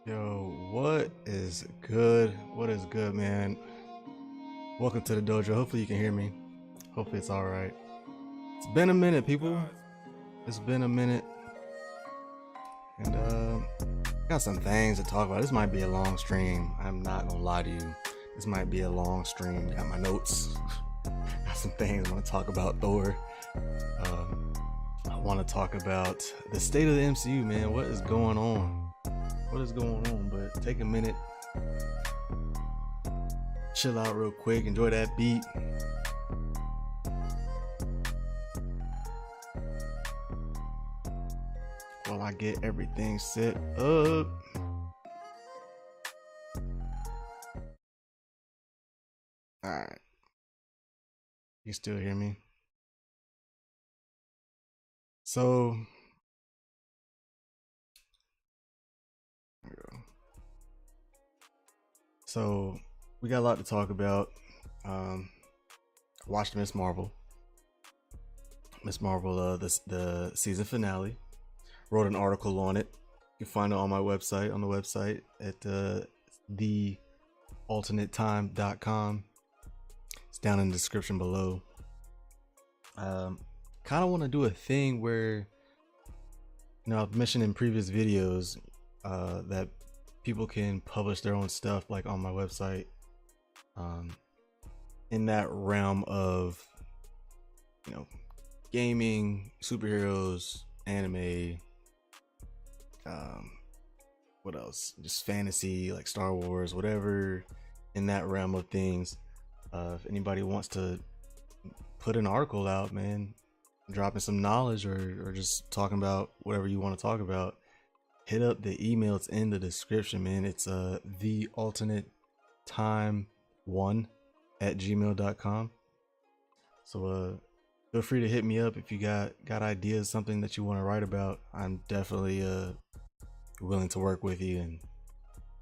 Yo, what is good? What is good, man? Welcome to the dojo. Hopefully you can hear me. Hopefully it's all right. It's been a minute, people. It's been a minute, and got some things to talk about. This might be a long stream. I'm not gonna lie to you. This might be a long stream. Got my notes. Got some things I want to talk about. Thor. I want to talk about the state of the MCU, man. What is going on? What is going on? But take a minute, chill out real quick, enjoy that beat. While I get everything set up. Alright. You still hear me? So So we got a lot to talk about. Watched Miss Marvel. The season finale. Wrote an article on it. You can find it on my website, at thealternatetime.com. It's down in the description below. Kind of want to do a thing where, I've mentioned in previous videos that people can publish their own stuff like on my website, in that realm of gaming, superheroes, anime, what else, just fantasy like Star Wars, whatever, in that realm of things. If anybody wants to put an article out, man, dropping some knowledge or just talking about whatever you want to talk about, hit up the email. It's in the description, man. It's thealternatetime1@gmail.com. So feel free to hit me up if you got ideas, something that you want to write about. I'm definitely willing to work with you and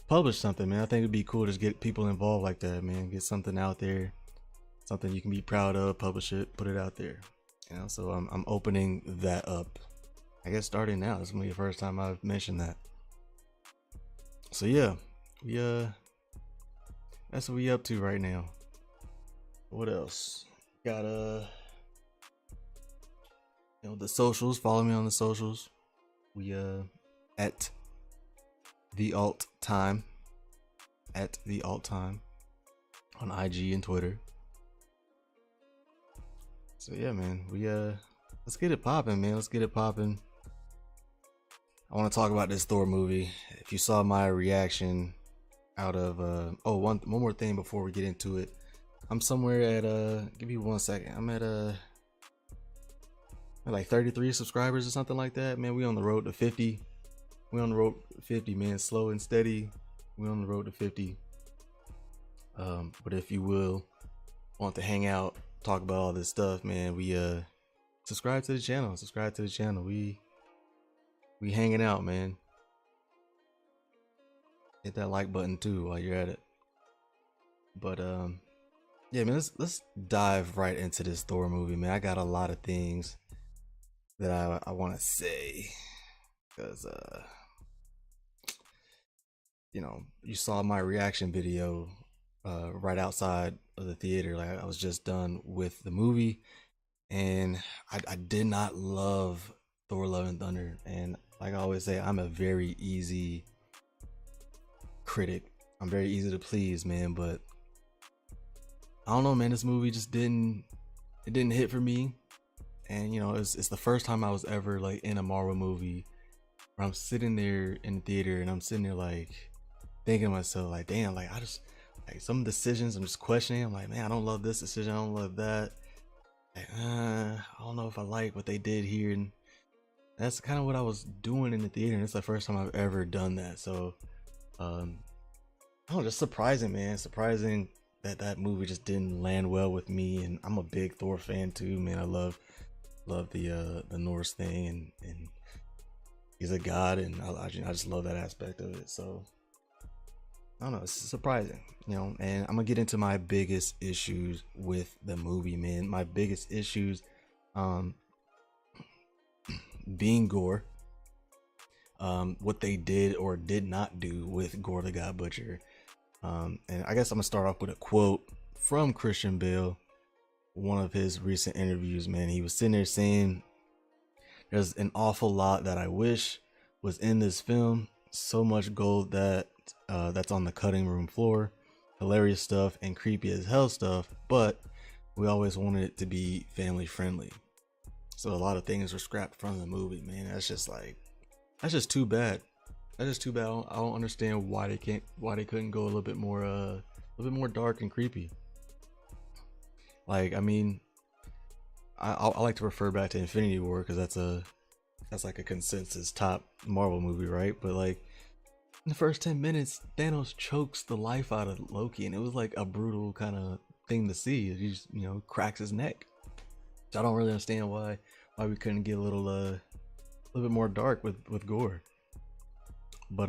publish something, man. I think it'd be cool to just get people involved like that, man. Get something out there, something you can be proud of, publish it, put it out there. So I'm opening that up, I guess, starting now. This is gonna be the first time I've mentioned that. So yeah, that's what we up to right now. What else? Got the socials. Follow me on the socials. We at the alt time on IG and Twitter. So yeah, man, we let's get it popping, man. Let's get it popping. I want to talk about this Thor movie. If you saw my reaction out of one more thing before we get into it. I'm somewhere at give me 1 second. I'm at like 33 subscribers or something like that, man. We on the road to 50. We on the road to 50, man. Slow and steady. We on the road to 50. But if you will want to hang out, talk about all this stuff, man, we subscribe to the channel. We hanging out, man. Hit that like button too while you're at it. But yeah, man, let's dive right into this Thor movie, man. I got a lot of things that I want to say, because you saw my reaction video right outside of the theater. Like, I was just done with the movie, and I did not love Thor Love and Thunder. And like I always say, I'm a very easy critic. I'm very easy to please, man. But I don't know, man. This movie just didn't hit for me. And it's the first time I was ever like in a Marvel movie where I'm sitting there in the theater and I'm sitting there like thinking to myself, like, damn, like, I just, like, some decisions I'm just questioning. I'm like, man, I don't love this decision, I don't love that. Like, I don't know if I like what they did here. And that's kind of what I was doing in the theater, and it's the first time I've ever done that. So just surprising, man. Surprising that movie just didn't land well with me. And I'm a big Thor fan too, man. I love the Norse thing, and he's a god, and I just love that aspect of it. So I don't know, it's surprising, and I'm gonna get into my biggest issues with the movie, man. My biggest issues being gore, what they did or did not do with Gore the God Butcher. And I guess I'm gonna start off with a quote from Christian Bale, one of his recent interviews. Man, he was sitting there saying, "There's an awful lot that I wish was in this film. So much gold that's on the cutting room floor, hilarious stuff and creepy as hell stuff. But we always wanted it to be family friendly. So a lot of things were scrapped from the movie, man. That's just too bad. That's just too bad. I don't understand why they couldn't go a little bit more dark and creepy. Like, I mean, I like to refer back to Infinity War because that's like a consensus top Marvel movie, right? But like in the first 10 minutes, Thanos chokes the life out of Loki, and it was like a brutal kind of thing to see. He just, cracks his neck. So I don't really understand why we couldn't get a little bit more dark with Gore. But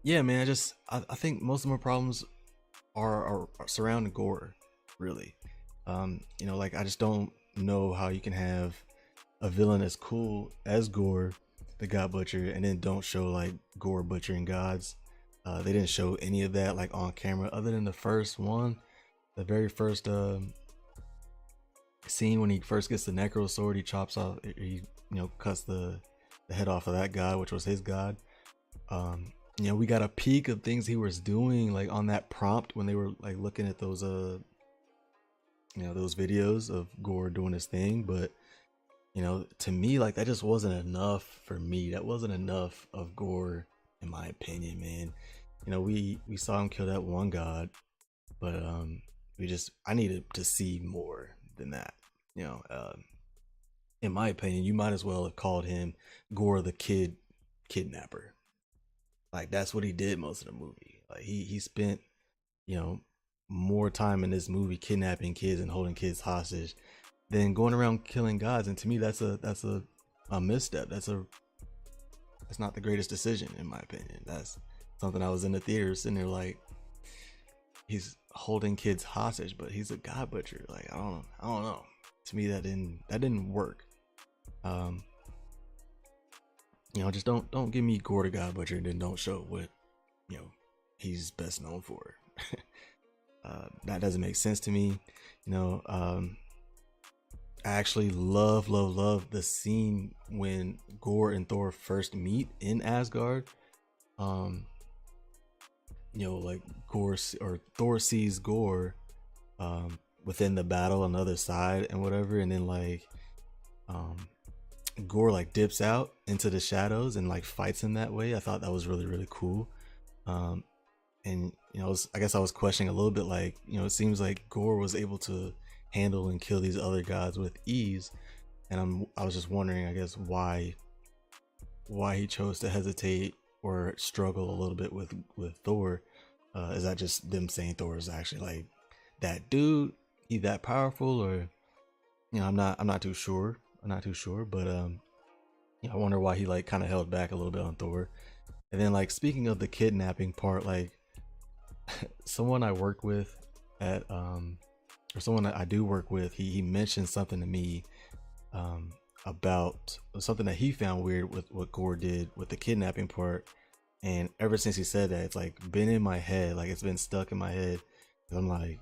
yeah, man, I think most of my problems are surrounding Gore, really. Like, I just don't know how you can have a villain as cool as Gore the God Butcher and then don't show like Gore butchering gods. They didn't show any of that like on camera other than the first one, the very first scene when he first gets the Necro sword. He chops off, he cuts the head off of that god, which was his god. We got a peek of things he was doing like on that prompt when they were like looking at those those videos of Gore doing his thing. But to me, like, that just wasn't enough for me. That wasn't enough of Gore, in my opinion, man. We saw him kill that one god, but I needed to see more than that. In my opinion, you might as well have called him Gore the kidnapper. Like, that's what he did most of the movie. Like, he spent more time in this movie kidnapping kids and holding kids hostage than going around killing gods. And to me, that's a misstep. That's not the greatest decision, in my opinion. That's something I was in the theater sitting there like, he's holding kids hostage, but he's a god butcher. Like, I don't know. To me, that didn't work. Just don't give me Gore the God Butcher and then don't show what he's best known for. That doesn't make sense to me. I actually love the scene when Gore and Thor first meet in Asgard. Like Thor sees Gore within the battle on the other side and whatever, and then like Gore like dips out into the shadows and like fights him that way. I thought that was really, really cool. And I guess I was questioning a little bit, like, it seems like Gore was able to handle and kill these other gods with ease, and I was just wondering, I guess, why he chose to hesitate or struggle a little bit with Thor. Is that just them saying Thor is actually like that dude, he that powerful? Or I'm not too sure, but I wonder why he like kind of held back a little bit on Thor. And then, like, speaking of the kidnapping part, like, someone I work with at or someone that I do work with, he mentioned something to me about something that he found weird with what Gore did with the kidnapping part. And ever since he said that, it's like been in my head, like it's been stuck in my head. And I'm like,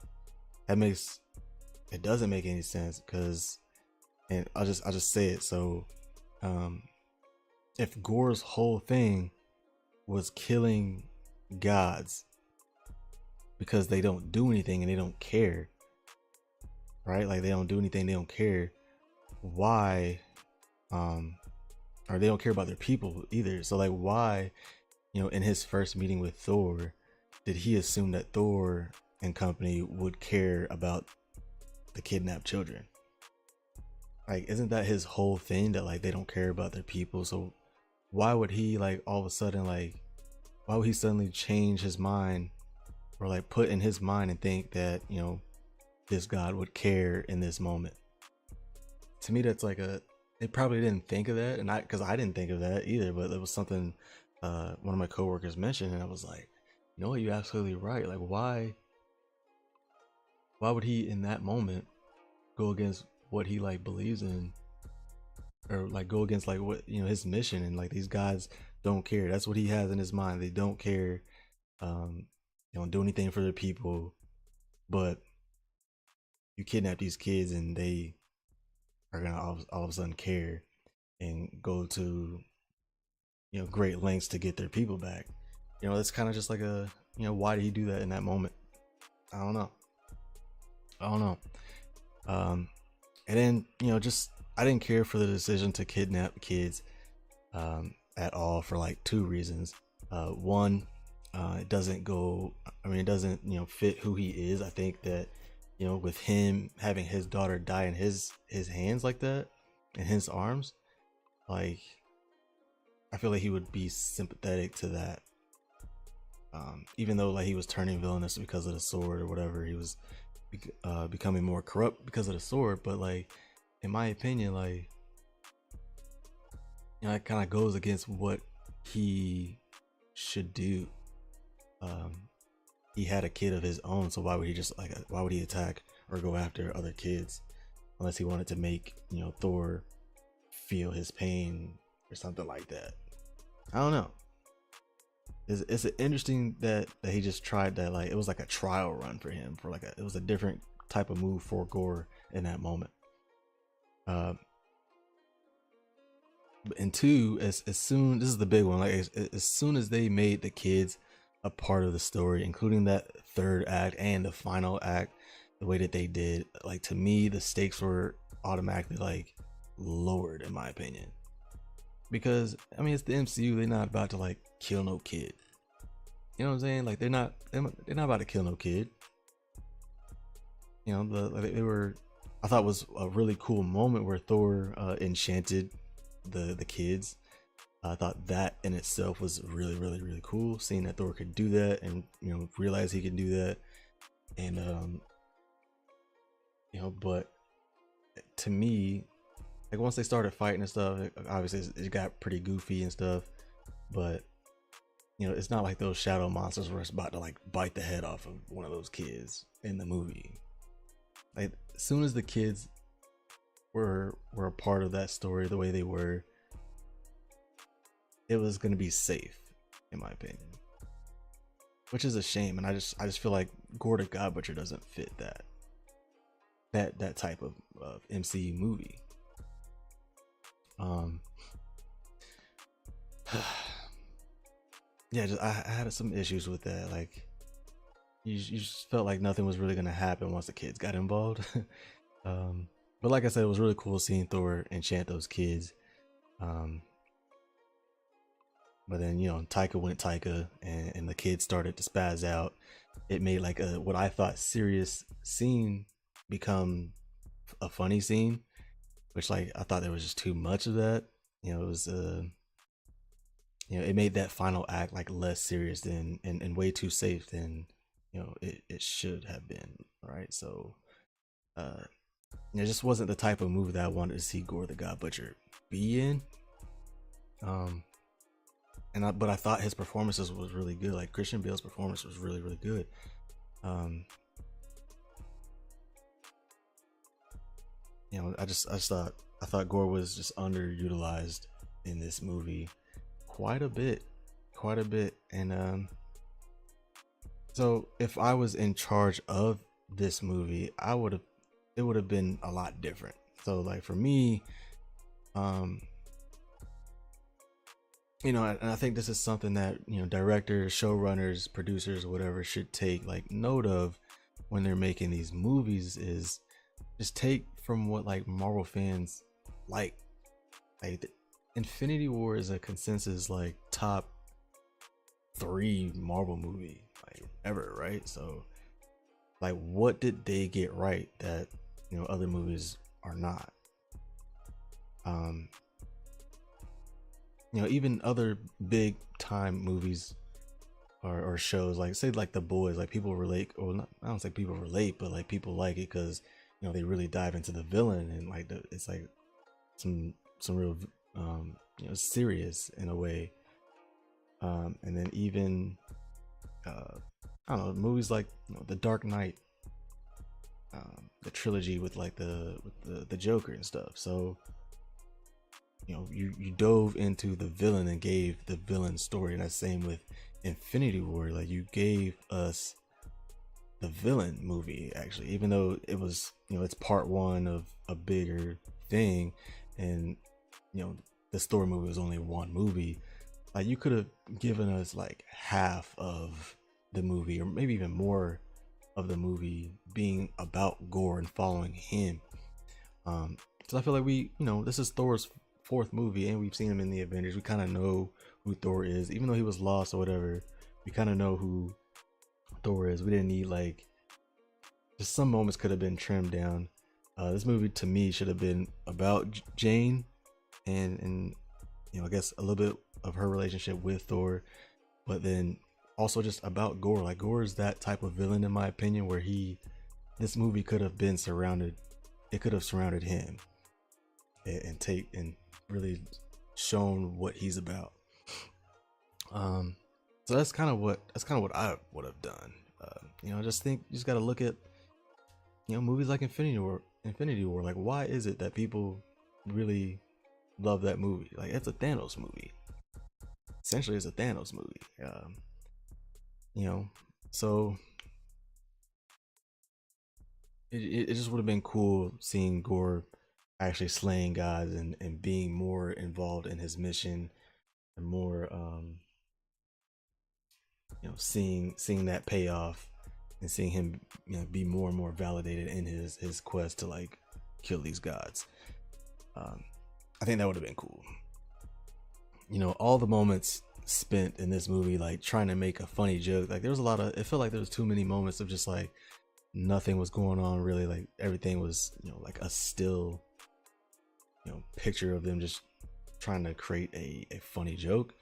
it doesn't make any sense, because, and I'll just say it. So if Gore's whole thing was killing gods because they don't do anything and they don't care, right? Like, they don't do anything, they don't care. Why? Or they don't care about their people either. So like, why, in his first meeting with Thor, did he assume that Thor and company would care about the kidnapped children? Like, isn't that his whole thing, that like they don't care about their people? So why would he like all of a sudden, like, why would he suddenly change his mind, or like put in his mind and think that this god would care in this moment? To me, that's like they probably didn't think of that, and because I didn't think of that either, but it was something one of my coworkers mentioned, and I was like, you're absolutely right. Like, why would he in that moment go against what he like believes in or like go against like what, you know, his mission, and like these guys don't care. That's what he has in his mind. They don't care. They don't do anything for their people, but you kidnap these kids and they are gonna all of a sudden care and go to, you know, great lengths to get their people back. You know, it's kind of just like a, you know, why did he do that in that moment? I don't know. I don't know. And then, you know, just I didn't care for the decision to kidnap kids at all for like two reasons. One, it doesn't go. I mean, it doesn't, you know, fit who he is. I think that, you know, with him having his daughter die in his hands like that, in his arms, like I feel like he would be sympathetic to that. Even though like he was turning villainous because of the sword or whatever, he was becoming more corrupt because of the sword. But like, in my opinion, like, you know, it kind of goes against what he should do. He had a kid of his own, so why would he just like, why would he attack or go after other kids unless he wanted to make, you know, Thor feel his pain or something like that? I don't know. It's interesting that he just tried that. Like, it was like a trial run for him, for like it was a different type of move for Gore in that moment. And two, as soon, this is the big one, like as soon as they made the kids a part of the story, including that third act and the final act, the way that they did, like, to me the stakes were automatically like lowered, in my opinion. Because I mean, it's the MCU, they're not about to like kill no kid. You know what I'm saying? Like, they're not about to kill no kid. You know, they were, I thought it was a really cool moment where Thor enchanted the kids. I thought that in itself was really, really, really cool, seeing that Thor could do that, and, you know, realize he could do that. And you know, but to me, like, once they started fighting and stuff, obviously it got pretty goofy and stuff. But, you know, it's not like those shadow monsters were about to like bite the head off of one of those kids in the movie. Like, as soon as the kids were a part of that story the way they were, it was going to be safe, in my opinion, which is a shame. And I just feel like Gore the God Butcher doesn't fit that type of MCU movie. Yeah, I had some issues with that. Like, you just felt like nothing was really gonna happen once the kids got involved. But like I said, it was really cool seeing Thor enchant those kids. But then, you know, Taika went Taika, and the kids started to spaz out. It made like a, what I thought, serious scene become a funny scene, which, like, I thought there was just too much of that. You know, it was you know, it made that final act like less serious than, and way too safe than, you know, it should have been, right? So it just wasn't the type of movie that I wanted to see Gore the God Butcher be in. But I thought his performances was really good. Like, Christian Bale's performance was really, really good. You know, I thought Gore was just underutilized in this movie quite a bit. And so if I was in charge of this movie, it would have been a lot different. So, like, for me, you know, and I think this is something that, you know, directors, showrunners, producers, whatever, should take like note of when they're making these movies, is just take from what like Marvel fans like Infinity War is a consensus like top 3 Marvel movie like ever, right? So, like, what did they get right that, you know, other movies are not? You know, even other big time movies or shows, like, say, like The Boys, like, people relate, or not, I don't say people relate, but like people like it because, you know, they really dive into the villain, and like it's like some real you know, serious in a way. And then even I don't know, movies like, you know, The Dark Knight, the trilogy with like the Joker and stuff. So you dove into the villain and gave the villain story. And that's same with Infinity War. Like, you gave us the villain movie, actually, even though it was, it's part one of a bigger thing. And the Thor movie was only one movie. Like, you could have given us like half of the movie, or maybe even more of the movie, being about Gore and following him. So I feel like this is Thor's fourth movie, and we've seen him in the Avengers. We kind of know who Thor is, even though he was lost or whatever. We kind of know who Thor is. We didn't need, like, just some moments could have been trimmed down. This movie to me should have been about Jane, and I guess a little bit of her relationship with Thor, but then also just about Gore. Like, Gore is that type of villain, in my opinion, where this movie could have been surrounded. It could have surrounded him and really shown what he's about. So that's kind of what I would have done. I just think you just got to look at movies like Infinity War. Like, why is it that people really love that movie? Like, it's a Thanos movie. Essentially, it's a Thanos movie. So it just would have been cool seeing Gore actually slaying guys and being more involved in his mission, and more seeing that payoff, and seeing him be more and more validated in his quest to, like, kill these gods. I think that would have been cool. All the moments spent in this movie, like, trying to make a funny joke, like, there was it felt like there was too many moments of just, like, nothing was going on really. Like, everything was like a still picture of them just trying to create a funny joke,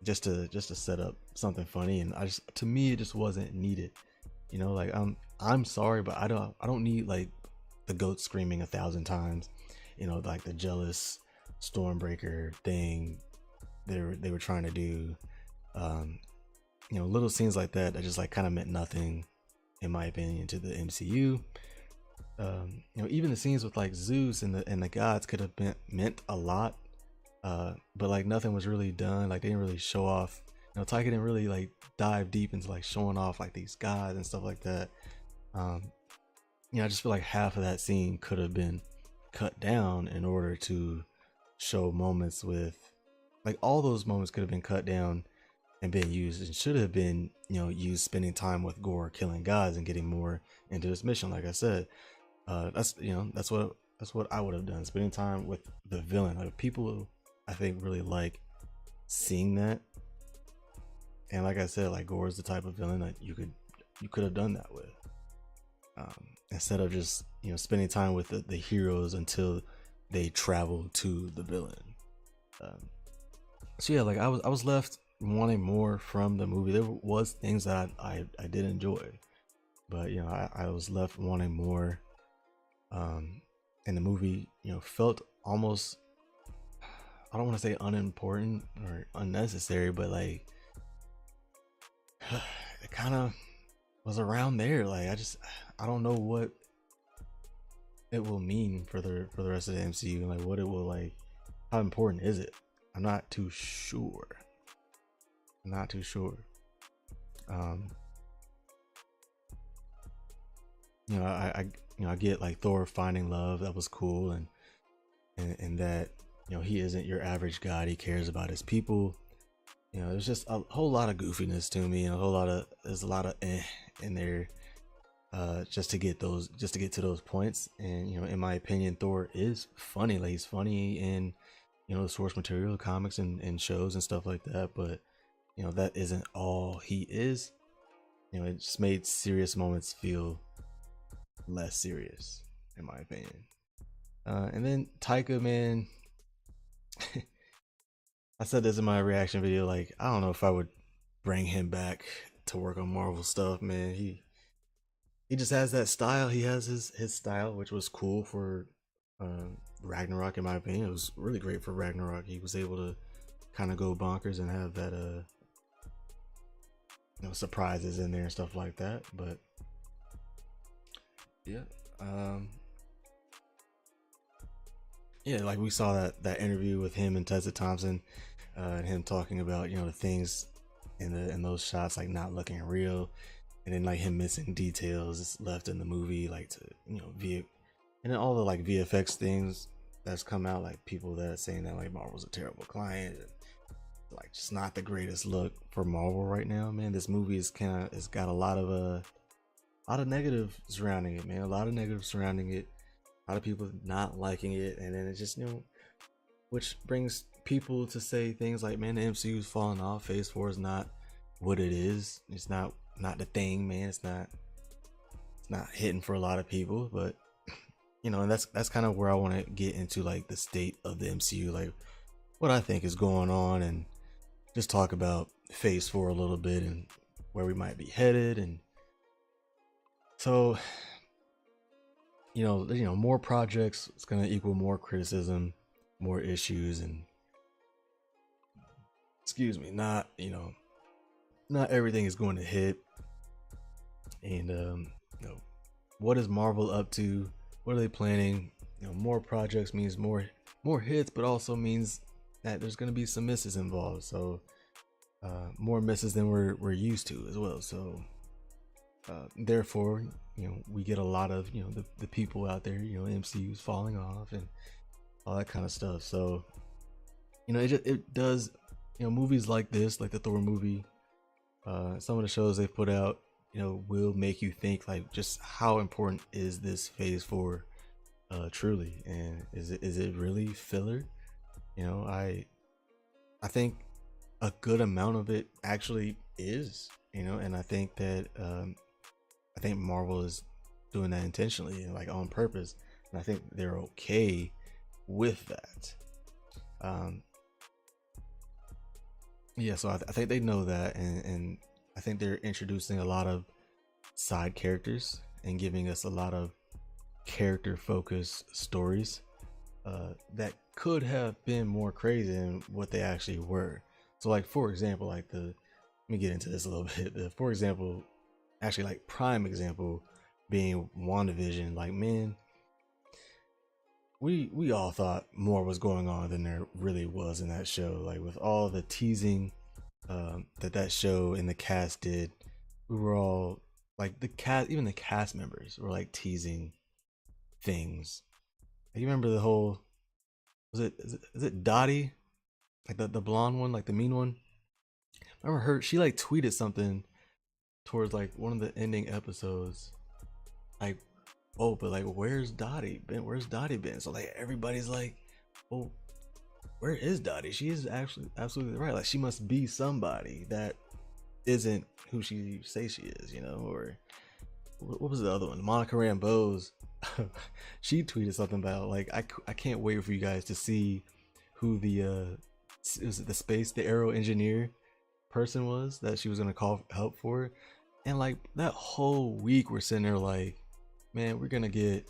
just to set up something funny. And to me, it just wasn't needed. Like, I'm sorry, but I don't need, like, the goat screaming 1,000 times, like the jealous Stormbreaker thing they were trying to do. Little scenes like that just, like, kind of meant nothing, in my opinion, to the MCU. Even the scenes with, like, Zeus and the gods could have meant a lot, but, like, nothing was really done. Like, they didn't really show off. Taika didn't really, like, dive deep into, like, showing off, like, these gods and stuff like that. I just feel like half of that scene could have been cut down in order to show moments with, like, all those moments could have been cut down and been used, and should have been used spending time with Gore killing gods and getting more into his mission. Like I said, that's what I would have done, spending time with the villain. Like, people, I think, really like seeing that. And like I said, like, Gore is the type of villain that you could have done that with, instead of just spending time with the heroes until they travel to the villain. So yeah, like, I was left wanting more from the movie. There was things that I did enjoy, but I was left wanting more. And the movie felt almost, I don't want to say unimportant or unnecessary, but, like, it kind of was around there. Like, I don't know what it will mean for the rest of the MCU. Like, what it will, like, how important is it? I'm not too sure. I get, like, Thor finding love. That was cool, and that he isn't your average god. He cares about his people. There's just a whole lot of goofiness to me, and there's a lot of in there, just to get to those points. And in my opinion, Thor is funny. Like, he's funny in the source material, comics and shows and stuff like that, but that isn't all he is. It just made serious moments feel less serious, in my opinion. And then Taika, man, I said this in my reaction video, like, I don't know if I would bring him back to work on Marvel stuff, man. He just has that style. He has his style, which was cool for Ragnarok, in my opinion. It was really great for Ragnarok. He was able to kind of go bonkers and have that surprises in there and stuff like that. But yeah, Yeah, like we saw that interview with him and Tessa Thompson, and him talking about, the things in those shots like not looking real, and then like him missing details left in the movie, like to and then all the like VFX things that's come out, like people that are saying that like Marvel's a terrible client, and, like just not the greatest look for Marvel right now, man. This movie is it's got a lot of negative surrounding it, man. A lot of negative surrounding it. A lot of people not liking it, and then it just which brings people to say things like, man, the MCU is falling off. Phase 4 is not what it is. It's not the thing, man. It's not hitting for a lot of people, but and that's kind of where I want to get into like the state of the MCU, like what I think is going on, and just talk about Phase 4 a little bit and where we might be headed. And so, more projects, it's going to equal more criticism, more issues, and excuse me, not everything is going to hit. And what is Marvel up to? What are they planning? More projects means more hits, but also means that there's going to be some misses involved. So more misses than we're used to as well. So therefore, we get a lot of the people out there, MCU's falling off and all that kind of stuff. So it does, movies like this, like the Thor movie, some of the shows they've put out, will make you think like just how important is this Phase 4 truly, and is it really filler? I think a good amount of it actually is, and I think that I think Marvel is doing that intentionally and like on purpose, and I think they're okay with that. Yeah, so I think they know that, and I think they're introducing a lot of side characters and giving us a lot of character focused stories that could have been more crazy than what they actually were. So like, for example, like let me get into this a little bit. For example, actually like prime example being WandaVision. Like, man, we all thought more was going on than there really was in that show. Like with all the teasing that show and the cast did, we were all like, even the cast members were like teasing things. Like, you remember the whole, is it Dottie, like the blonde one, like the mean one? I remember her, she like tweeted something towards like one of the ending episodes, like, oh, but like, where's Dottie been? So like everybody's like, oh, where is Dottie? She is actually absolutely right. Like, she must be somebody that isn't who she says she is, or what was the other one? Monica Rambeau's she tweeted something about like, I can't wait for you guys to see who the aero engineer person was that she was gonna call help for. And like that whole week we're sitting there like, man, we're gonna get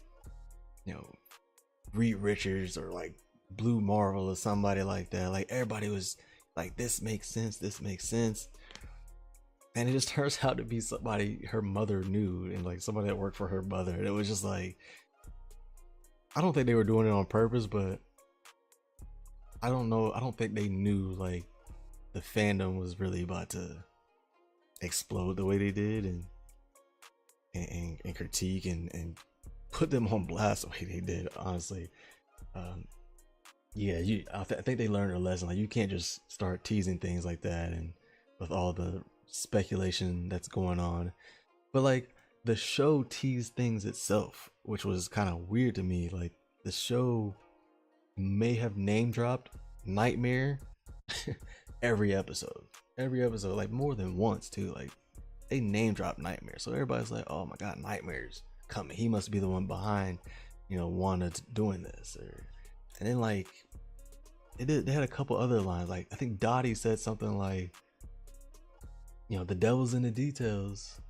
Reed Richards or like Blue Marvel or somebody like that. Like everybody was like, this makes sense, and it just turns out to be somebody her mother knew, and like somebody that worked for her mother. And it was just like, I don't think they were doing it on purpose, but I don't know, I don't think they knew like the fandom was really about to explode the way they did, and critique and put them on blast the way they did, honestly. Yeah, I think they learned a lesson. Like, you can't just start teasing things like that, and with all the speculation that's going on. But like, the show teased things itself, which was kind of weird to me. Like, the show may have name dropped Nightmare every episode, like more than once too. Like, they name dropped Nightmare, so everybody's like, oh my god, Nightmare's coming, he must be the one behind Wanda doing this. And then like they had a couple other lines. Like, I think Dottie said something like, the devil's in the details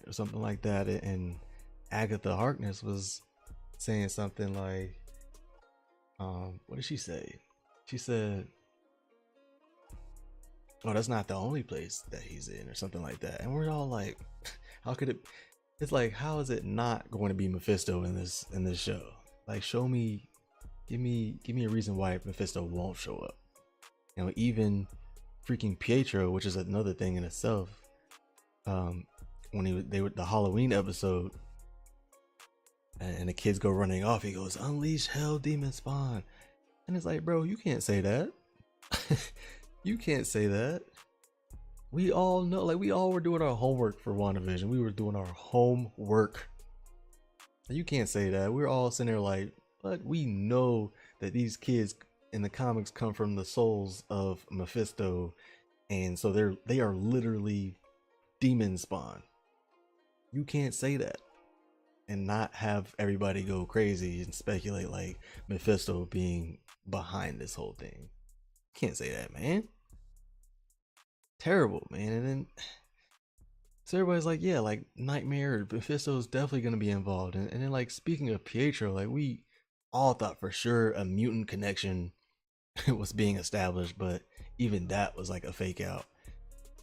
or something like that, and Agatha Harkness was saying something like, what did she say? She said, oh, that's not the only place that he's in, or something like that. And we're all like, how could it, it's like, how is it not going to be Mephisto in this show? Like, show me Give me a reason why Mephisto won't show up. You know, even freaking Pietro, which is another thing in itself. When they were the Halloween episode, and the kids go running off, he goes, "Unleash hell, demon spawn," and it's like, bro, you can't say that. You can't say that. We all know, like, we all were doing our homework for WandaVision. We were doing our homework. You can't say that. We're all sitting there like, but we know that these kids in the comics come from the souls of Mephisto, and so they are literally demon spawn. You can't say that and not have everybody go crazy and speculate like Mephisto being behind this whole thing. Can't say that, man. Terrible, man. And then so everybody's like, yeah, like Nightmare or Mephisto's definitely gonna be involved. And then, like, speaking of Pietro, like, we all thought for sure a mutant connection was being established, but even that was like a fake out,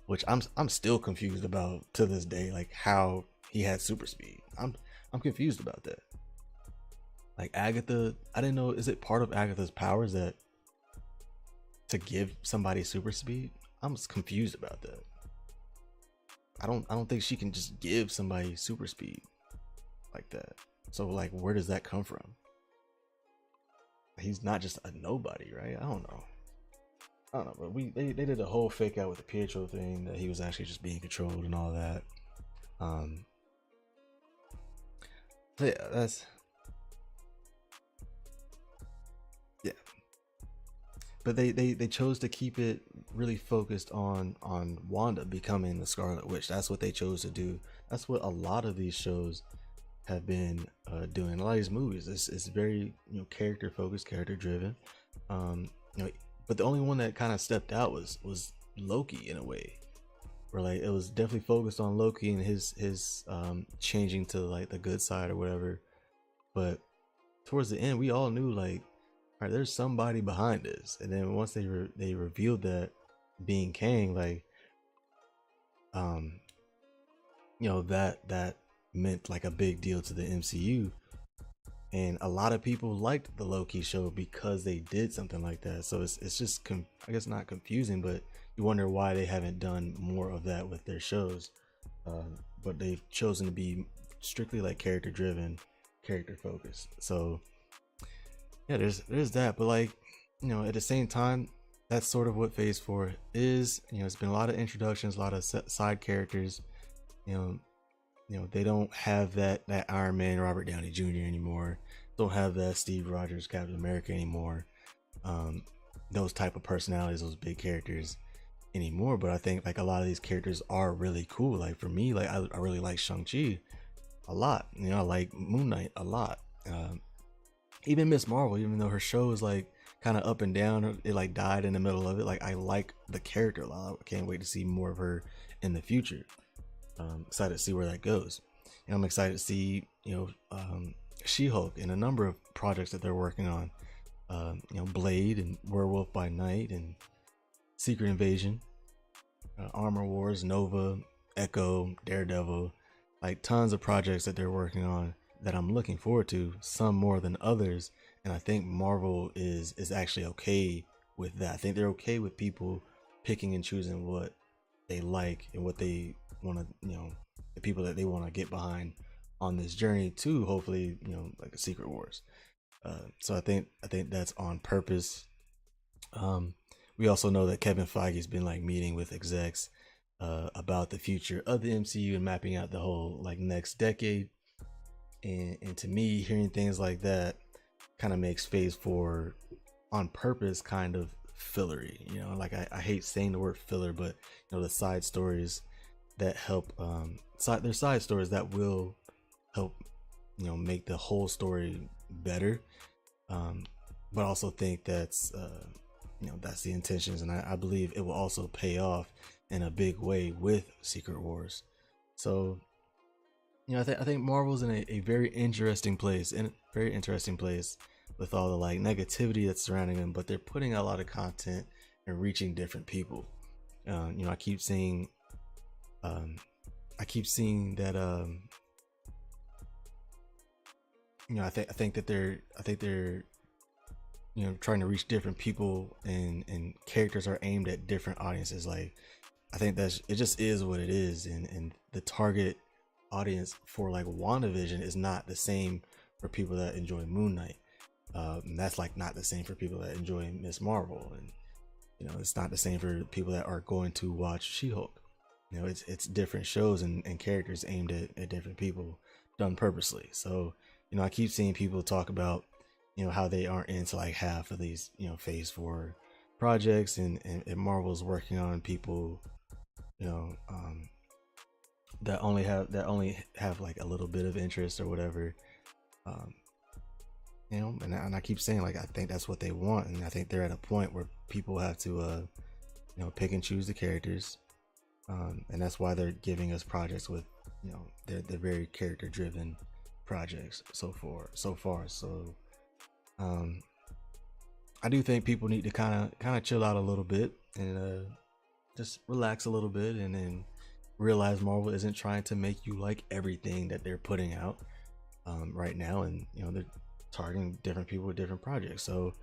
which I'm still confused about to this day, like how he had super speed. I'm confused about that. Like Agatha, I didn't know, is it part of Agatha's powers that to give somebody super speed? I'm confused about that. I don't think she can just give somebody super speed like that. So, like, where does that come from? He's not just a nobody, right? I don't know, but they did a whole fake out with the Pietro thing, that he was actually just being controlled and all that. So yeah, that's, yeah. But they chose to keep it really focused on Wanda becoming the Scarlet Witch. That's what they chose to do. That's what a lot of these shows have been doing. A lot of these movies, it's very, you know, character focused, character driven. You know, but the only one that kind of stepped out was Loki, in a way, where, like, it was definitely focused on Loki and his changing to, like, the good side or whatever. But towards the end, we all knew, like, all right, there's somebody behind this. And then once they revealed that being Kang, like, you know, that meant like a big deal to the MCU, and a lot of people liked the Loki show because they did something like that. So it's just I guess not confusing, but you wonder why they haven't done more of that with their shows. But they've chosen to be strictly like character driven, character focused. So yeah, there's that. But, like, you know, at the same time, that's sort of what Phase 4 is. You know, it's been a lot of introductions, a lot of side characters. You know, they don't have that Iron Man Robert Downey Jr. anymore. Don't have that Steve Rogers Captain America anymore. Those type of personalities, those big characters anymore. But I think, like, a lot of these characters are really cool. Like, for me, like, I really like Shang-Chi a lot. You know, I like Moon Knight a lot. Even Miss Marvel, even though her show is like kind of up and down, it like died in the middle of it. Like, I like the character a lot. I can't wait to see more of her in the future. Excited to see where that goes. And I'm excited to see, you know, She-Hulk and a number of projects that they're working on. You know, Blade and Werewolf by Night and Secret Invasion, Armor Wars, Nova, Echo, Daredevil, like tons of projects that they're working on that I'm looking forward to, some more than others. And I think Marvel is actually okay with that. I think they're okay with people picking and choosing what they like and what they want to, you know, the people that they want to get behind on this journey to, hopefully, you know, like a Secret Wars. So I think that's on purpose. We also know that Kevin Feige's been like meeting with execs about the future of the MCU and mapping out the whole like next decade. And to me, hearing things like that kind of makes Phase 4 on purpose kind of fillery. You know, like, I hate saying the word filler, but, you know, the side stories that help, there's side stories that will help, you know, make the whole story better. But I also think that's, you know, that's the intentions, and I believe it will also pay off in a big way with Secret Wars. So, you know, I think Marvel's in a very interesting place, with all the like negativity that's surrounding them, but they're putting out a lot of content and reaching different people. You know, I keep seeing that, you know, I think that they're trying to reach different people, and characters are aimed at different audiences. Like, I think it just is what it is, and the target audience for like WandaVision is not the same for people that enjoy Moon Knight. And that's like not the same for people that enjoy Miss Marvel, and it's not the same for people that are going to watch She-Hulk. It's different shows and characters aimed at different people, done purposely. So I keep seeing people talk about how they aren't into like half of these phase 4 projects, and Marvel's working on people you know um that only have like a little bit of interest or whatever. um and I keep saying, like, I think that's what they want, and I think they're at a point where people have to pick and choose the characters. And that's why they're giving us projects with they're very character driven projects so far. So um I do think people need to kind of chill out a little bit, and just relax a little bit, and then realize Marvel isn't trying to make you like everything that they're putting out right now, and they're targeting different people with different projects. So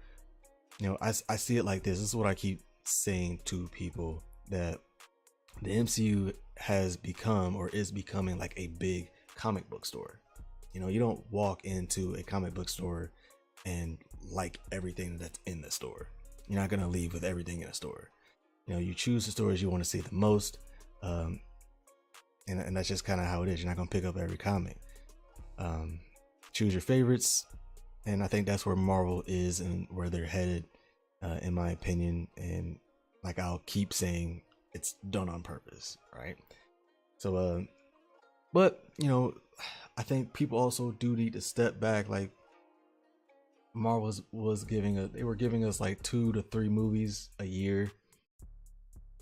I see it like this. This is what I keep saying to people, that the MCU has become, or is becoming, like a big comic book store. You don't walk into a comic book store and like everything that's in the store. You're not gonna leave with everything in the store. You choose the stories you want to see the most, and that's just kind of how it is. You're not gonna pick up every comic. Choose your favorites, and I think that's where Marvel is and where they're headed, in my opinion. And like, I'll keep saying, it's done on purpose, right? So but I think people also do need to step back. Like, Marvel was they were giving us like 2 to 3 movies a year,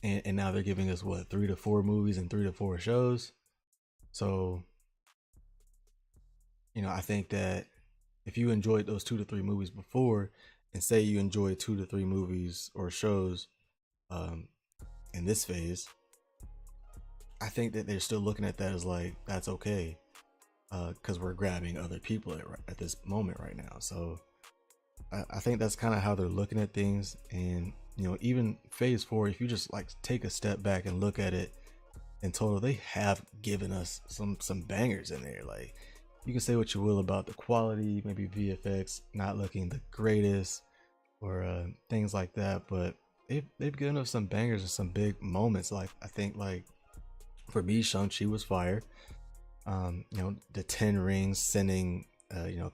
and now they're giving us what, 3 to 4 movies and 3 to 4 shows. So I think that if you enjoyed those 2 to 3 movies before, and say you enjoy 2 to 3 movies or shows in this phase, I think that they're still looking at that as like, that's okay, because we're grabbing other people at this moment right now. So I think that's kind of how they're looking at things. And even phase 4, if you just like take a step back and look at it in total, they have given us some bangers in there. Like, you can say what you will about the quality, maybe VFX not looking the greatest, or things like that, but they've given us some bangers and some big moments. Like, I think, like, for me, Shang-Chi was fire. The 10 rings sending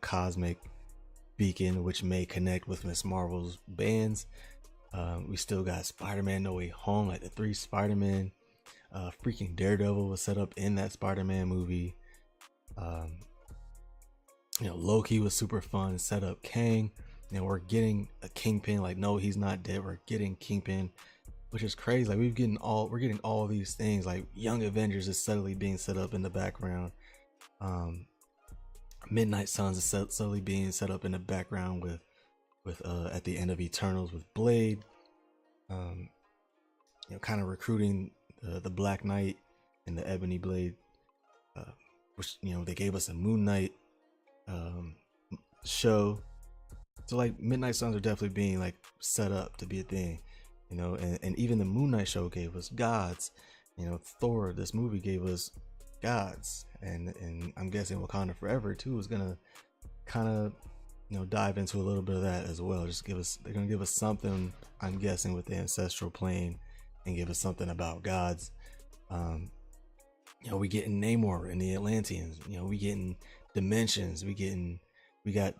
cosmic beacon, which may connect with Miss Marvel's bands. We still got Spider-Man No Way Home, like the 3 Spider-Man. Freaking Daredevil was set up in that Spider-Man movie. Loki was super fun, set up Kang. We're getting a Kingpin. Like, no, he's not dead. We're getting Kingpin, which is crazy. Like, we're getting all these things. Like, Young Avengers is subtly being set up in the background. Midnight Suns is subtly being set up in the background with at the end of Eternals with Blade. Kind of recruiting the Black Knight and the Ebony Blade, which they gave us a Moon Knight show. So like, Midnight Suns are definitely being like set up to be a thing, and even the Moon Knight show gave us gods. Thor, this movie, gave us gods, and I'm guessing Wakanda Forever too is gonna kind of dive into a little bit of that as well. They're gonna give us something, I'm guessing, with the ancestral plane, and give us something about gods. We getting Namor and the Atlanteans. We getting dimensions. We got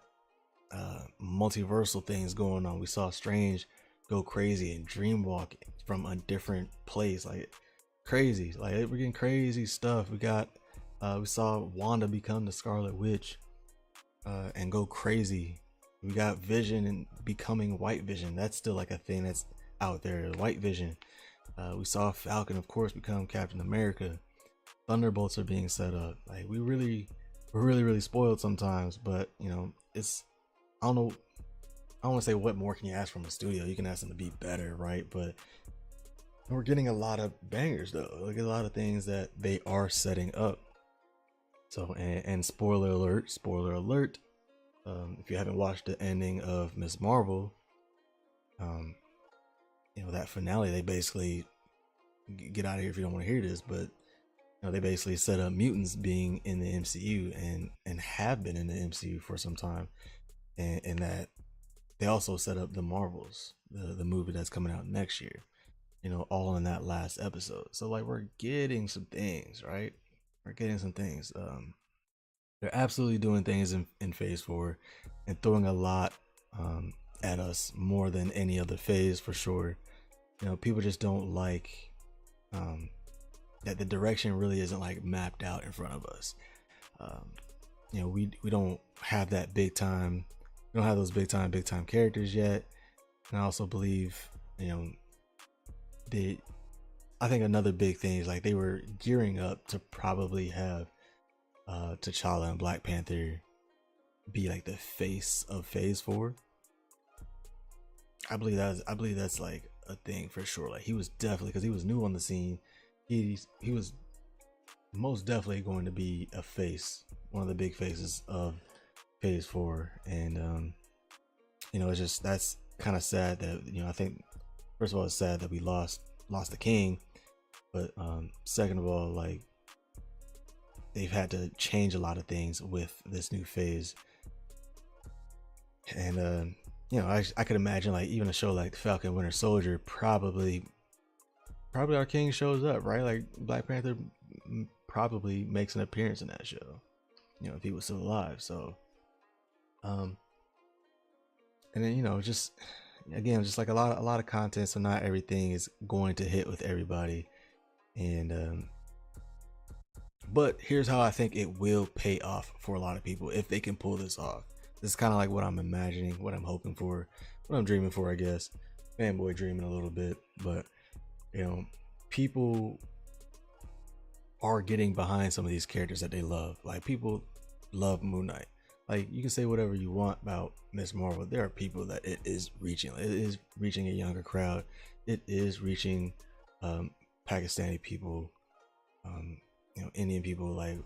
multiversal things going on. We saw Strange go crazy and dreamwalk from a different place, like crazy. Like, we're getting crazy stuff. We saw Wanda become the Scarlet Witch and go crazy. We got Vision and becoming White Vision. That's still like a thing that's out there, White Vision. We saw Falcon, of course, become Captain America. Thunderbolts are being set up. Like, we're really spoiled sometimes, but it's, I don't know, I don't want to say what more can you ask from a studio. You can ask them to be better, right? But we're getting a lot of bangers though. Like, a lot of things that they are setting up. So, and spoiler alert, If you haven't watched the ending of Miss Marvel, um, that finale, they basically get out of here if you don't want to hear this, but they basically set up mutants being in the MCU and have been in the MCU for some time, and that they also set up the Marvels, the movie that's coming out next year. All in that last episode. So like we're getting some things, right? We're getting some things. They're absolutely doing things in Phase 4 and throwing a lot at us more than any other phase for sure. People just don't like that the direction really isn't like mapped out in front of us. We don't have that big time. We don't have those big time characters yet. And I also believe, I think another big thing is like they were gearing up to probably have T'Challa and Black Panther be like the face of Phase 4. I believe that's like a thing for sure. Like he was definitely, because he was new on the scene, he was most definitely going to be a face, one of the big faces of Phase 4. And it's just, that's kind of sad that I think, first of all, it's sad that we lost the king, but second of all, like they've had to change a lot of things with this new phase. And I could imagine like even a show like Falcon Winter Soldier, probably our king shows up, right? Like Black Panther probably makes an appearance in that show, if he was still alive. So and then just again, just like a lot of content, so not everything is going to hit with everybody. And but here's how I think it will pay off for a lot of people if they can pull this off. This is kind of like what I'm imagining, what I'm hoping for, what I'm dreaming for, I guess. Fanboy dreaming a little bit, but people are getting behind some of these characters that they love. Like people love Moon Knight. Like you can say whatever you want about Miss Marvel, there are people that it is reaching. It is reaching a younger crowd. It is reaching Pakistani people, Indian people, like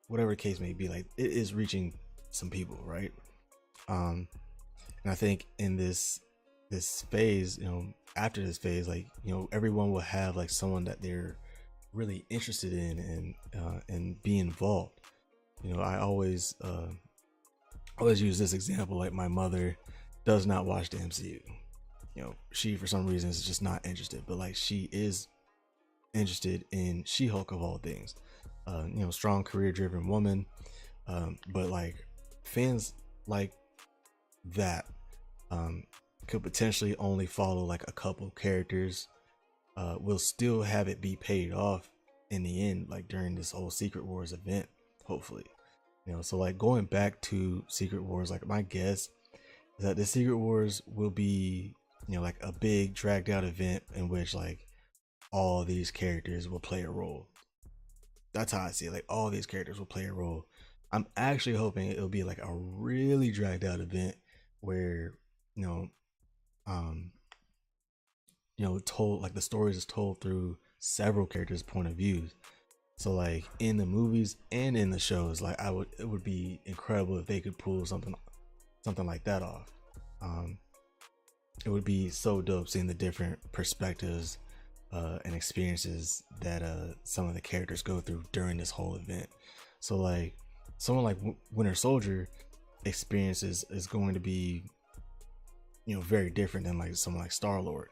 whatever the case may be. Like it is reaching some people, right? And I think in this phase, after this phase, like everyone will have like someone that they're really interested in and be involved. I always use this example. Like my mother does not watch the MCU. She for some reason is just not interested, but like she is interested in She-Hulk of all things. Strong career driven woman, but like fans like that could potentially only follow like a couple characters, will still have it be paid off in the end, like during this whole Secret Wars event, hopefully. So like going back to Secret Wars, like my guess is that the Secret Wars will be like a big dragged out event in which like all these characters will play a role. That's how I see it. Like all these characters will play a role. I'm actually hoping it'll be like a really dragged out event where told, like the stories is told through several characters' point of views. So like in the movies and in the shows, like it would be incredible if they could pull something like that off. It would be so dope seeing the different perspectives and experiences that some of the characters go through during this whole event. So like someone like Winter Soldier experiences is going to be very different than like someone like Star-Lord.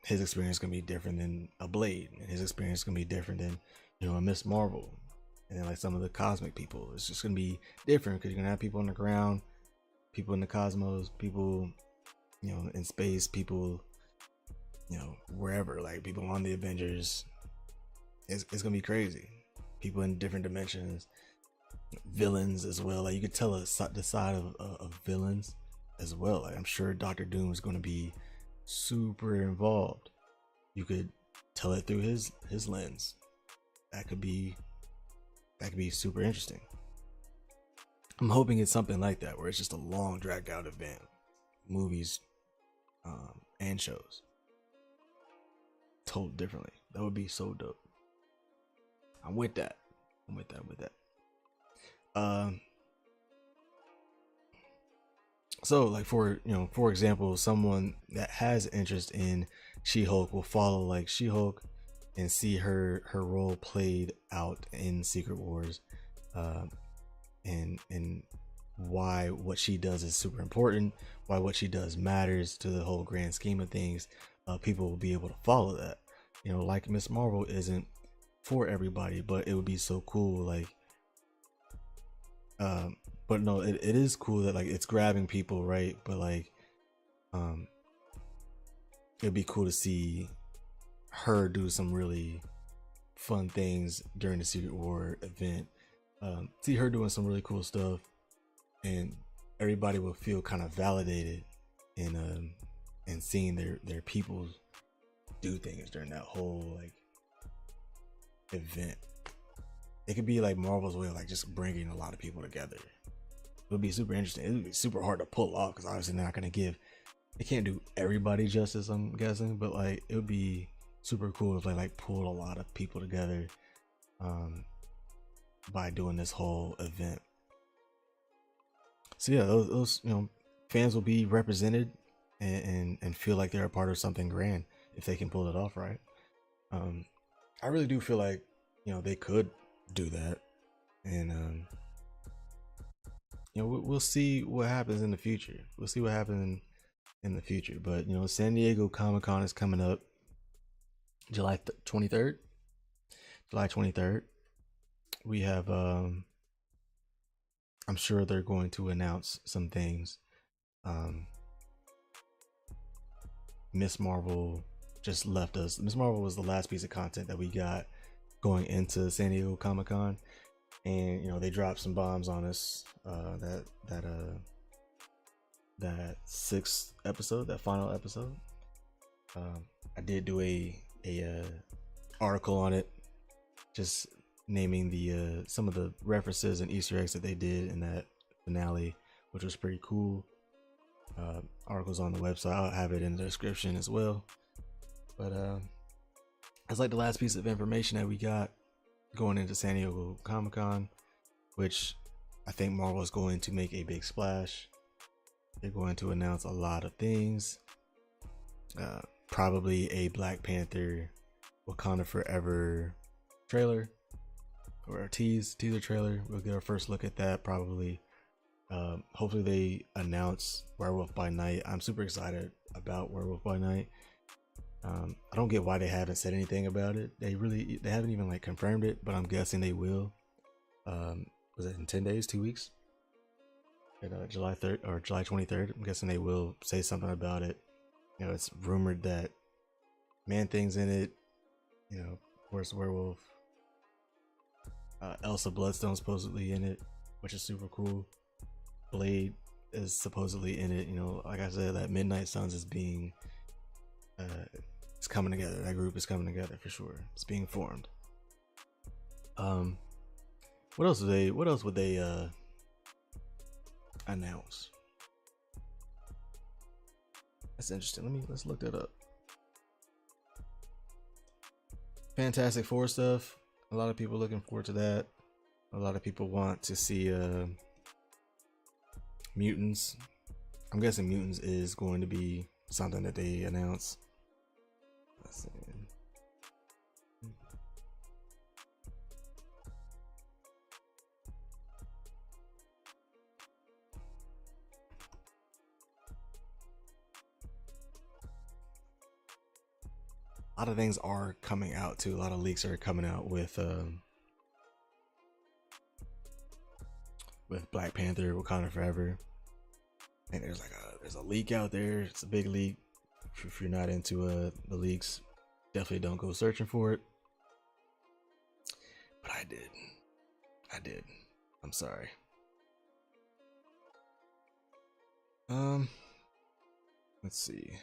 His experience is gonna be different than a Blade, and his experience is gonna be different than a Miss Marvel, and then like some of the cosmic people. It's just gonna be different because you're gonna have people on the ground, people in the cosmos, people in space, people wherever, like people on the Avengers. It's gonna be crazy. People in different dimensions, villains as well. Like you could tell the side of villains as well. Like I'm sure Doctor Doom is going to be super involved. You could tell it through his lens. That could be super interesting. I'm hoping it's something like that, where it's just a long dragged out event, movies and shows told differently. That would be so dope. I'm with that. So like for example, someone that has interest in She-Hulk will follow like She-Hulk and see her role played out in Secret Wars, uh, and why what she does is super important, why what she does matters to the whole grand scheme of things. People will be able to follow that. Like Miss Marvel isn't for everybody, but it would be so cool. Like, um, but no, it is cool that like it's grabbing people, right? But like, um, it'd be cool to see her do some really fun things during the Secret War event. See her doing some really cool stuff, and everybody will feel kind of validated in seeing their people do things during that whole like event. It could be like Marvel's way of like just bringing a lot of people together. It would be super interesting. It would be super hard to pull off because obviously they're not gonna give. They can't do everybody justice, I'm guessing, but like it would be super cool if they like pulled a lot of people together um, by doing this whole event. So yeah, those fans will be represented and feel like they're a part of something grand if they can pull it off right. Um, I really do feel like they could do that, and we'll see what happens in the future. We'll see what happens in the future. But San Diego Comic-Con is coming up July 23rd. July 23rd. We have I'm sure they're going to announce some things. Um, Miss Marvel just left us. Miss Marvel was the last piece of content that we got going into San Diego Comic Con, and they dropped some bombs on us. That sixth episode, that final episode. I did do a article on it, just naming the some of the references and Easter eggs that they did in that finale, which was pretty cool. Articles on the website. I'll have it in the description as well. But it's like the last piece of information that we got going into San Diego Comic-Con, which I think Marvel is going to make a big splash. They're going to announce a lot of things. Probably a Black Panther Wakanda Forever trailer or a teaser trailer. We'll get our first look at that probably. Hopefully they announce Werewolf by Night. I'm super excited about Werewolf by Night. I don't get why they haven't said anything about it. They haven't even like confirmed it, but I'm guessing they will. Was it in 10 days, 2 weeks? At July 3rd or July 23rd. I'm guessing they will say something about it. It's rumored that Man-Thing's in it. Of course, Werewolf. Elsa Bloodstone supposedly in it, which is super cool. Blade is supposedly in it. Like I said, that Midnight Suns is being it's coming together. That group is coming together for sure. It's being formed. What else would they announce? That's interesting. Let's look that up. Fantastic Four stuff. A lot of people looking forward to that. A lot of people want to see Mutants. I'm guessing Mutants is going to be something that they announce. Let's see. A lot of things are coming out too. A lot of leaks are coming out with Black Panther, Wakanda Forever. And there's a leak out there. It's a big leak. If you're not into the leaks, definitely don't go searching for it. But I did. I'm sorry. Let's see.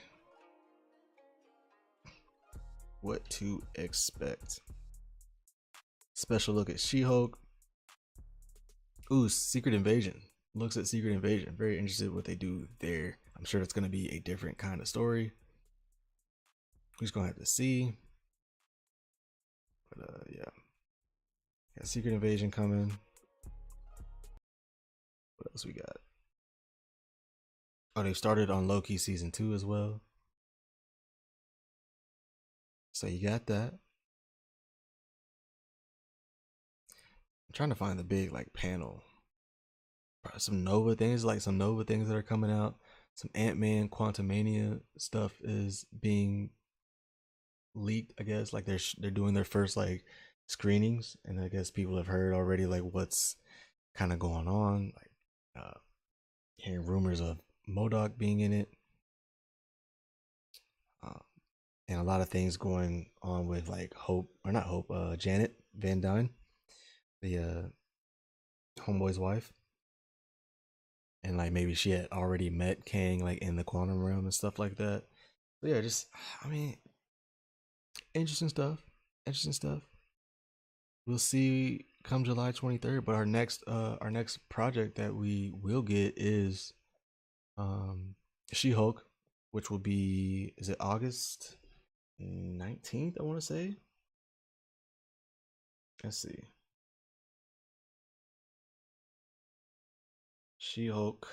What to expect. Special look at She-Hulk. Ooh, Secret Invasion. Looks at Secret Invasion. Very interested in what they do there. I'm sure it's going to be a different kind of story. We're just going to have to see. But yeah. Got Secret Invasion coming. What else we got? Oh, they started on Loki season 2 as well. So you got that. I'm trying to find the big like panel. Some Nova things, like some Nova things that are coming out. Some Ant-Man Quantumania stuff is being leaked, I guess. Like they're doing their first like screenings, and I guess people have heard already like what's kind of going on. Like hearing rumors of Modoc being in it, uh, and a lot of things going on with like Hope or not Hope, Janet Van Dyne, the homeboy's wife, and like maybe she had already met Kang like in the quantum realm and stuff like that. But yeah, just I mean, interesting stuff. Interesting stuff. We'll see come July 23rd. But our next project that we will get is She Hulk, which will be, is it August 19th? I want to say. Let's see. She Hulk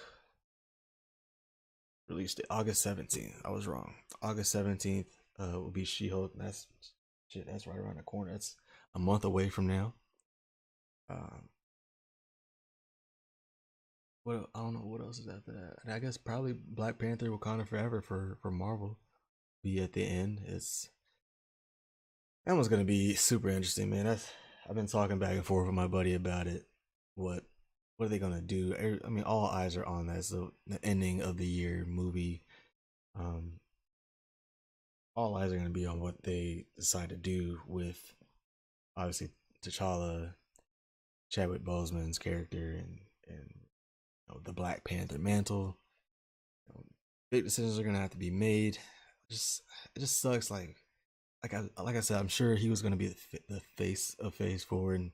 released it August 17th. I was wrong. August 17th will be She Hulk. That's shit. That's right around the corner. That's a month away from now. Um, what I don't know what else is after that. And I guess probably Black Panther Wakanda Forever for Marvel be at the end. It's that one's gonna be super interesting, man. I've been talking back and forth with my buddy about it. What what are they gonna do? I mean, all eyes are on that. So the ending of the year movie. Um, all eyes are gonna be on what they decide to do with obviously T'Challa, Chadwick Boseman's character, and you know, the Black Panther mantle. You know, big decisions are gonna have to be made. Just it just sucks. Like I said, I'm sure he was gonna be the face of Phase Four and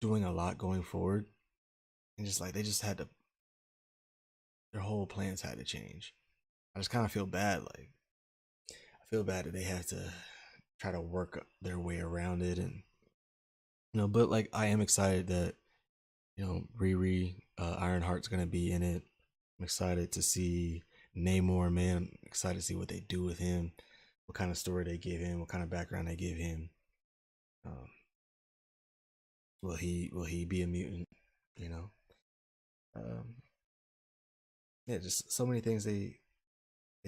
doing a lot going forward. And just like they just had to, their whole plans had to change. I just kind of feel bad. Like I feel bad that they had to try to work their way around it, and you know. But like I am excited that you know Riri Ironheart's gonna be in it. I'm excited to see Namor. Man, I'm excited to see what they do with him, what kind of story they give him, what kind of background they give him. Um, will he be a mutant? You know, um, yeah, just so many things they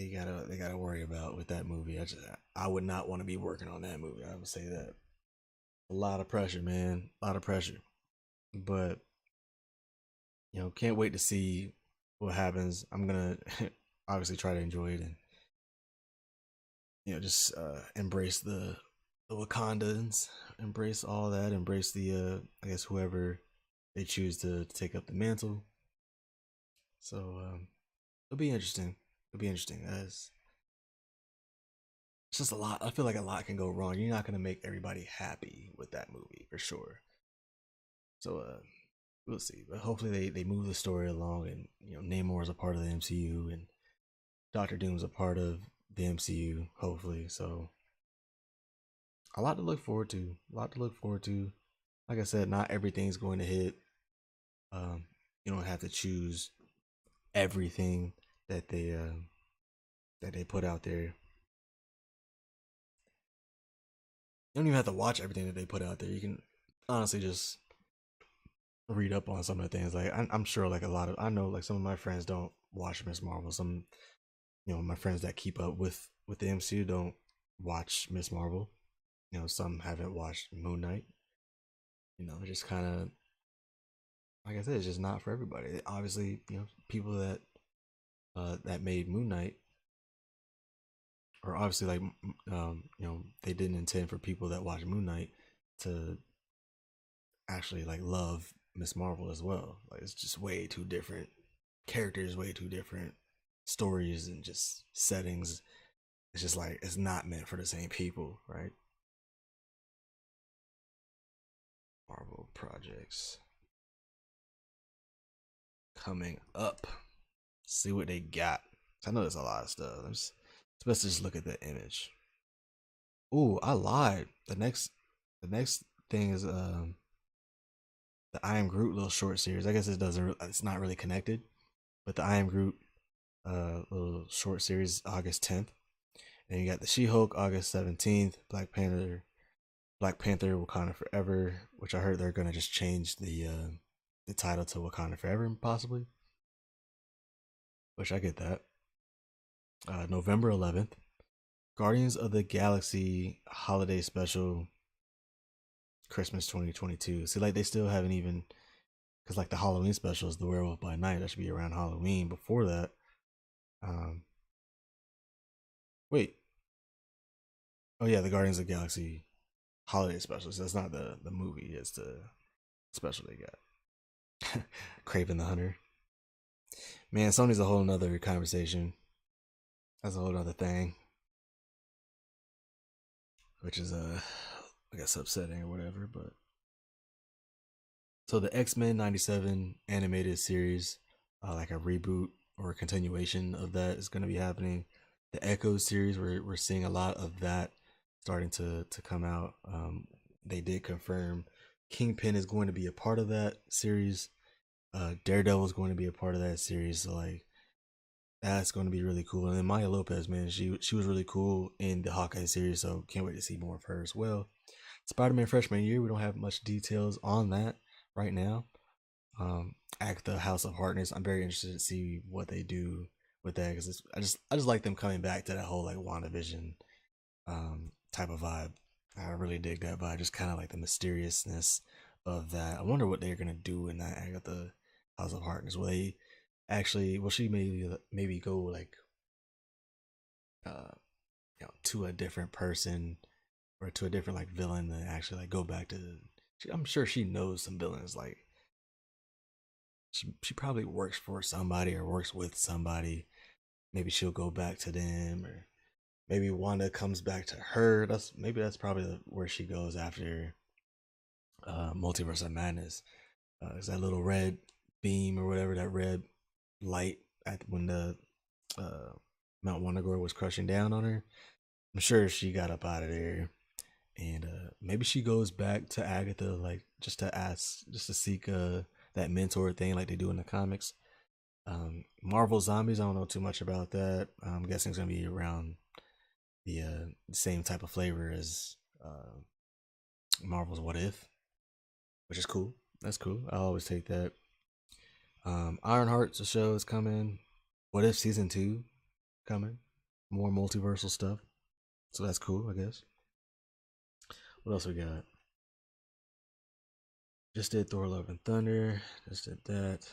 gotta worry about with that movie. I would not want to be working on that movie. I would say that a lot of pressure, man, a lot of pressure. But you know, can't wait to see what happens. I'm gonna obviously try to enjoy it and you know just embrace the Wakandans, embrace all that, embrace the I guess whoever they choose to take up the mantle. So it'll be interesting. It'll be interesting as it's just a lot. I feel like a lot can go wrong. You're not gonna make everybody happy with that movie for sure. So we'll see. But hopefully they move the story along, and you know Namor is a part of the MCU, and Doctor Doom's a part of the MCU. Hopefully, so a lot to look forward to. A lot to look forward to. Like I said, not everything's going to hit. Um, you don't have to choose everything that they put out there. You don't even have to watch everything that they put out there. You can honestly just read up on some of the things. Like I'm sure, like a lot of I know, like some of my friends don't watch Miss Marvel. Some you know my friends that keep up with the MCU don't watch Miss Marvel. You know, some haven't watched Moon Knight. You know, just kind of like I said, it's just not for everybody. Obviously, you know, people that made Moon Knight, or obviously like you know, they didn't intend for people that watch Moon Knight to actually like love Miss Marvel as well. Like it's just way too different characters, way too different stories and just settings. It's just like it's not meant for the same people, right? Marvel projects coming up. See what they got. I know there's a lot of stuff. Let's just look at the image. Ooh, I lied. The next thing is the I Am Groot little short series. I guess it doesn't. It's not really connected, but the I Am Groot little short series August 10th. And you got the She-Hulk August 17th, Black Panther Wakanda Forever, which I heard they're gonna just change the title to Wakanda Forever possibly, which I get that. November 11th, Guardians of the Galaxy Holiday Special Christmas 2022. See, like they still haven't even, because like the Halloween special is the Werewolf by Night. That should be around Halloween. Before that, um, wait, oh yeah, the Guardians of the Galaxy Holiday Special. So that's not the movie. It's the special they got. Craven the Hunter. Man, Sony's a whole nother conversation. That's a whole nother thing, which is I guess upsetting or whatever. But so the X-Men '97 animated series, like a reboot or a continuation of that, is going to be happening. The Echo series, we're seeing a lot of that starting to come out. They did confirm Kingpin is going to be a part of that series. Daredevil is going to be a part of that series. So like that's going to be really cool. And then Maya Lopez, man, she was really cool in the Hawkeye series. So can't wait to see more of her as well. Spider-Man freshman year, we don't have much details on that right now. Agatha House of Hardness, I'm very interested to see what they do with that because I just like them coming back to that whole like WandaVision type of vibe. I really dig that vibe, just kind of like the mysteriousness of that. I wonder what they're gonna do in that Agatha House of Hardness. Will they actually? Will she maybe go like uh to a different person or to a different like villain and actually like go back to? I'm sure she knows some villains like she probably works for somebody or works with somebody. Maybe she'll go back to them, or maybe Wanda comes back to her. That's probably where she goes after Multiverse of Madness. Is that little red beam or whatever, that red light at when the uh, Mount Wundagore was crushing down on her? I'm sure she got up out of there, and maybe she goes back to Agatha, like just to ask, just to seek that mentor thing, like they do in the comics. Marvel Zombies, I don't know too much about that. I'm guessing it's gonna be around the same type of flavor as Marvel's What If, which is cool. That's cool. I always take that. Ironheart's a show is coming. What If season 2 coming? More multiversal stuff. So that's cool, I guess. What else we got? Just did Thor Love and Thunder. Just did that.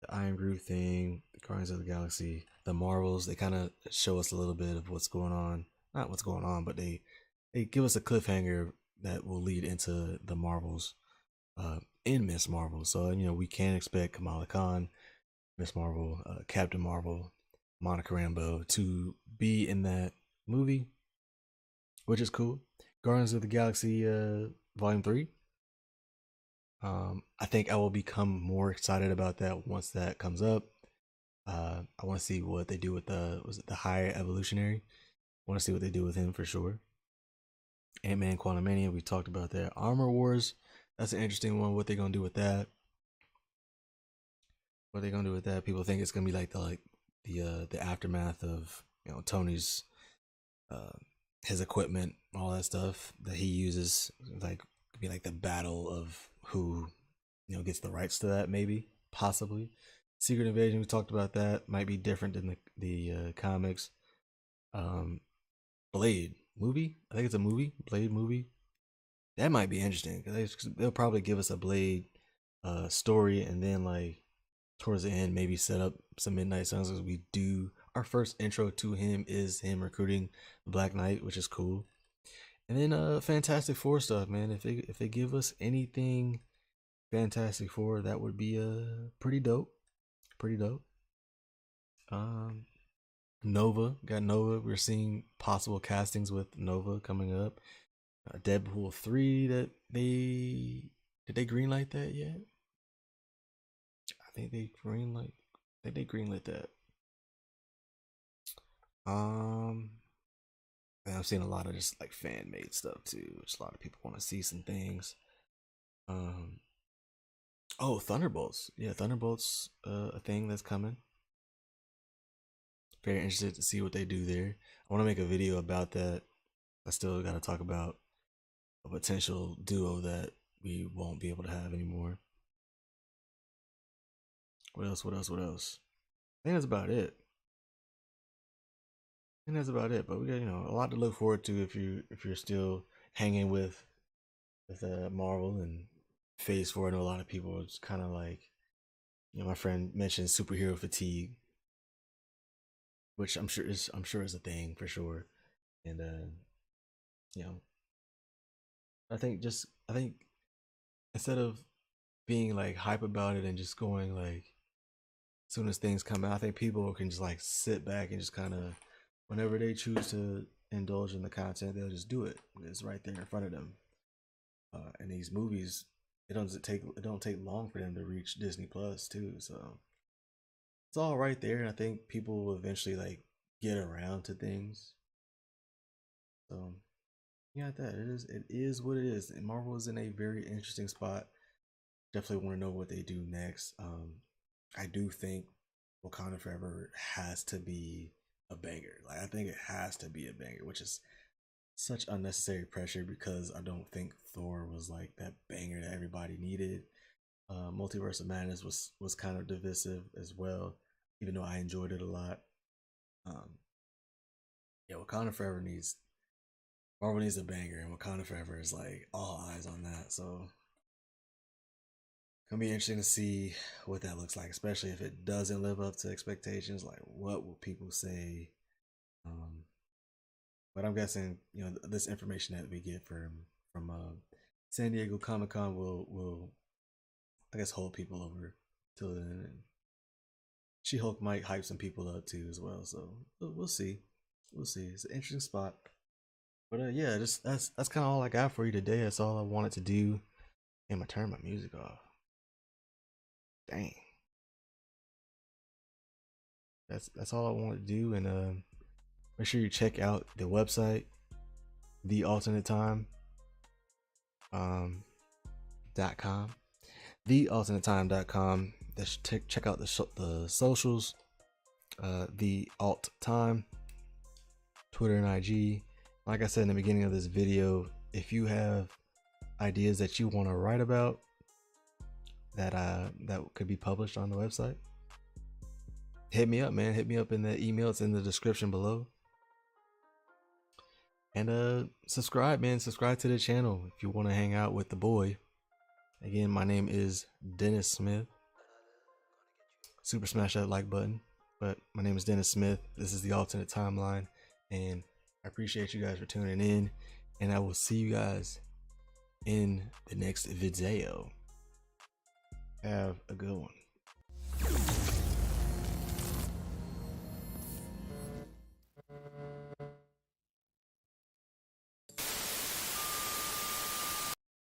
The Iron Groot thing, the Guardians of the Galaxy, the Marvels. They kind of show us a little bit of what's going on. Not what's going on, but they give us a cliffhanger that will lead into the Marvels in Miss Marvel. So we can expect Kamala Khan, Miss Marvel, Captain Marvel, Monica Rambeau to be in that movie, which is cool. Guardians of the Galaxy Volume 3. I think I will become more excited about that once that comes up. I want to see what they do with the High Evolutionary. I want to see what they do with him for sure. Ant-Man Quantumania, we talked about that. Armor Wars, that's an interesting one. What they gonna do with that? What they gonna do with that? People think it's gonna be like the aftermath of Tony's uh his equipment, all that stuff that he uses, like could be like the battle of who gets the rights to that, maybe, possibly. Secret Invasion, we talked about that. Might be different than the comics. Um, Blade movie, I think it's a movie. Blade movie. That might be interesting because they'll probably give us a Blade story, and then like towards the end, maybe set up some Midnight Suns as we do. Our first intro to him is him recruiting the Black Knight, which is cool. And then Fantastic Four stuff, man. If they give us anything Fantastic Four, that would be pretty dope. Pretty dope. Um Nova, got Nova. We're seeing possible castings with Nova coming up. Deadpool 3, that they greenlight that yet? I think they greenlit that. Um and I've seen a lot of just like fan made stuff too. Just a lot of people want to see some things. Um Oh, Thunderbolts. Yeah, Thunderbolts, a thing that's coming. very interested to see what they do there. I want to make a video about that. I still got to talk about a potential duo that we won't be able to have anymore. What else? What else? What else? I think that's about it. And that's about it. But we got, a lot to look forward to if you're still hanging with Marvel and Phase 4. I know a lot of people it's kind of like, my friend mentioned superhero fatigue, which I'm sure is a thing for sure. And you know, I think instead of being like hype about it and just going like as soon as things come out, I think people can just like sit back and just kind of whenever they choose to indulge in the content, they'll just do it. It's right there in front of them. And these movies, it don't take long for them to reach Disney Plus too. So it's all right there, and I think people will eventually like get around to things. So yeah, that it is what it is. And Marvel is in a very interesting spot. Definitely want to know what they do next. I do think Wakanda Forever has to be a banger. Like I think it has to be a banger, which is such unnecessary pressure because I don't think Thor was like that banger that everybody needed. Multiverse of Madness was kind of divisive as well, even though I enjoyed it a lot. Um, yeah, Wakanda Forever needs Marvel needs a banger, and Wakanda Forever is like all eyes on that. So gonna be interesting to see what that looks like, especially if it doesn't live up to expectations. Like, what will people say? Um, but I'm guessing this information that we get from San Diego Comic Con will I guess hold people over till then. And She Hulk might hype some people up too as well. So we'll see. We'll see. It's an interesting spot. But yeah, just that's kind of all I got for you today. That's all I wanted to do. And I turn my music off. Dang. That's all I wanted to do. And make sure you check out the website, the alternate time .com, thealternatetime.com. Check out the socials, the alt time, Twitter and IG. Like I said in the beginning of this video, if you have ideas that you want to write about that could be published on the website, hit me up, man. Hit me up in the email. It's in the description below. And subscribe, man. Subscribe to the channel if you want to hang out with the boy. Again, my name is Dennis Smith. Super smash that like button. But my name is Dennis Smith. This is the alternate timeline, and I appreciate you guys for tuning in. And I will see you guys in the next video. Have a good one.